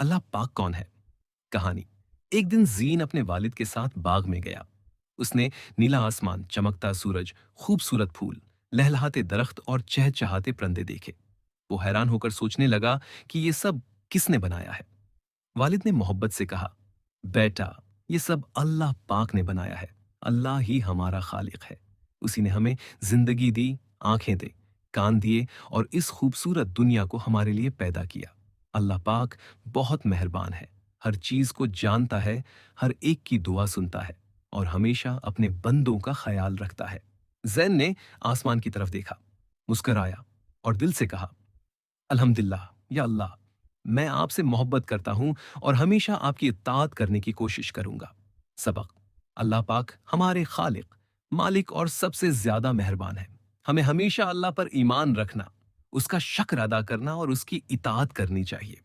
अल्लाह पाक कौन है? कहानी। एक दिन जीन अपने वालिद के साथ बाग में गया। उसने नीला आसमान, चमकता सूरज, खूबसूरत फूल, लहलहाते दरख्त और चहचहाते परिंदे देखे। वो हैरान होकर सोचने लगा कि ये सब किसने बनाया है। वालिद ने मोहब्बत से कहा, बेटा, ये सब अल्लाह पाक ने बनाया है। अल्लाह ही हमारा खालिक है। उसी ने हमें जिंदगी दी, आंखें दे, कान दिए और इस खूबसूरत दुनिया को हमारे लिए पैदा किया। अल्लाह पाक बहुत मेहरबान है, हर चीज को जानता है, हर एक की दुआ सुनता है और हमेशा अपने बंदों का ख्याल रखता है। जैन ने आसमान की तरफ देखा, मुस्कराया और दिल से कहा, अल्हम्दुलिल्लाह, या अल्लाह, मैं आपसे मोहब्बत करता हूं और हमेशा आपकी इत्ताअत करने की कोशिश करूंगा। सबक। अल्लाह पाक हमारे खालिक, मालिक और सबसे ज्यादा मेहरबान है। हमें हमेशा अल्लाह पर ईमान रखना, उसका शक्र अदा करना और उसकी इताअत करनी चाहिए।